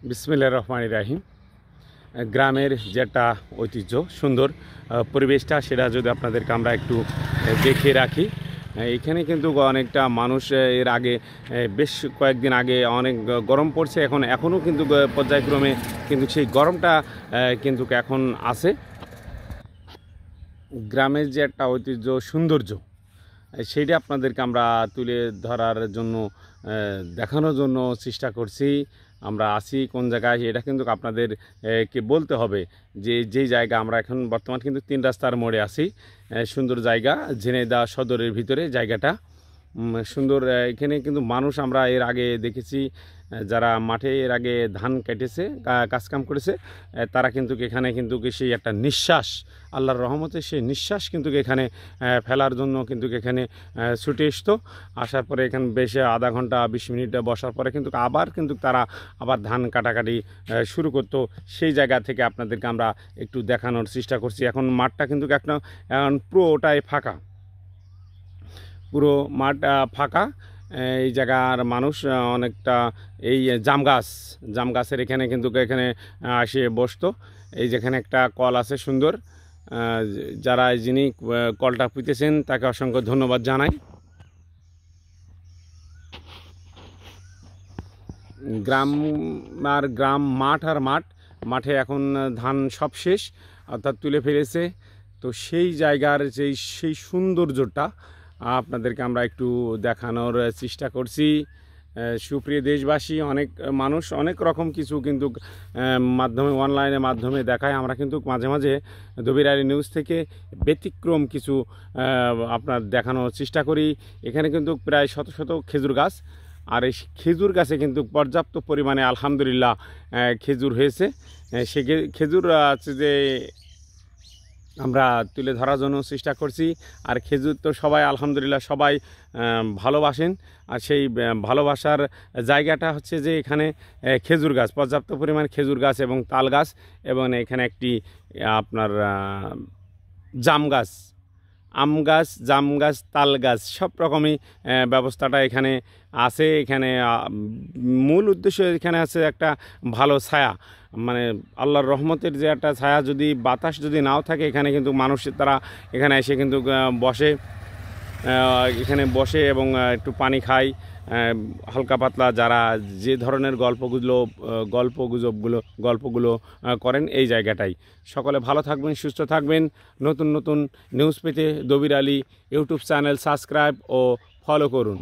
বিসমিল্লাহির রহমানির রহিম। গ্রামের যেটা ঐতিহ্য সুন্দর পরিবেশটা সেটা যদি আপনাদেরকে আমরা একটু দেখিয়ে রাখি। এখানে কিন্তু অনেকটা মানুষ এর আগে বেশ কয়েকদিন আগে অনেক গরম পড়ছে, এখনও কিন্তু পর্যায়ক্রমে কিন্তু সেই গরমটা কিন্তু এখন আছে। গ্রামের যে একটা ঐতিহ্য সৌন্দর্য সেইটা আপনাদেরকে আমরা তুলে ধরার জন্য দেখানোর জন্য চেষ্টা করছি। আমরা আছি কোন জায়গায় এটা কিন্তু আপনাদের কে বলতে হবে যে যেই জায়গা আমরা এখন বর্তমান কিন্তু 3 রাস্তার মোড়ে আছি। সুন্দর জায়গা, ঝিনাইদহ সদরের ভিতরে জায়গাটা সুন্দর। এখানে কিন্তু মানুষ আমরা এর আগে দেখেছি যারা মাঠে এর আগে ধান কেটেছে, কাজকাম করেছে, তারা কিন্তু এখানে কিন্তু সেই একটা নিঃশ্বাস, আল্লাহর রহমতে সেই নিঃশ্বাস কিন্তু এখানে ফেলার জন্য কিন্তু এখানে ছুটে আসতো। আসার পরে এখানে বেশ আধা ঘন্টা 20 মিনিট বসার পরে কিন্তু তারা আবার ধান কাটাকাটি শুরু করতো। সেই জায়গা থেকে আপনাদেরকে আমরা একটু দেখানোর চেষ্টা করছি। এখন মাঠটা কিন্তু এখন পুরোটাই ফাঁকা, পুরো মাঠ ফাঁকা। এই জায়গার মানুষ অনেকটা এই জাম গাছের এখানে কিন্তু এখানে আসে বসতো। এই যেখানে একটা কল আছে সুন্দর, যিনি কলটা পুঁতেছেন তাকে অসংখ্য ধন্যবাদ জানাই। গ্রাম মাঠে এখন ধান সব শেষ, অর্থাৎ তুলে ফেলেছে। তো সেই জায়গার সেই সৌন্দর্যটা আপনাদেরকে আমরা একটু দেখানোর চেষ্টা করছি। সুপ্রিয় দেশবাসী, অনেক মানুষ অনেক রকম কিছু কিন্তু অনলাইনের মাধ্যমে দেখায়। আমরা কিন্তু মাঝে মাঝে দবির আলী নিউজ থেকে ব্যতিক্রম কিছু আপনার দেখানোর চেষ্টা করি। এখানে কিন্তু প্রায় শত শত খেজুর গাছ, আর এই খেজুর গাছে কিন্তু পর্যাপ্ত পরিমাণে আলহামদুলিল্লাহ খেজুর হয়েছে। সে খেজুর আছে যে আমরা তুলে ধরার জন্য চেষ্টা করছি। আর খেজুর তো সবাই আলহামদুলিল্লাহ সবাই ভালোবাসেন। আর সেই ভালোবাসার জায়গাটা হচ্ছে যে এখানে খেজুর গাছ, পর্যাপ্ত পরিমাণ খেজুর গাছ এবং তাল গাছ, এবং এখানে একটি আপনার আম গাছ, জাম গাছ, তাল গাছ, সব রকমই ব্যবস্থাটা এখানে আছে। এখানে মূল উদ্দেশ্য এখানে আছে একটা ভালো ছায়া, মানে আল্লাহর রহমতের যে একটা ছায়া, যদি বাতাস যদি নাও থাকে এখানে কিন্তু মানুষ তারা এখানে এসে কিন্তু বসে এবং একটু পানি খায়, হালকা পাতলা যারা যে ধরনের গল্পগুলো করেন এই জায়গাটাই। সকলে ভালো থাকবেন, সুস্থ থাকবেন। নতুন নতুন নিউজ পেতে Dabir Ali YouTube channel subscribe ও ফলো করুন।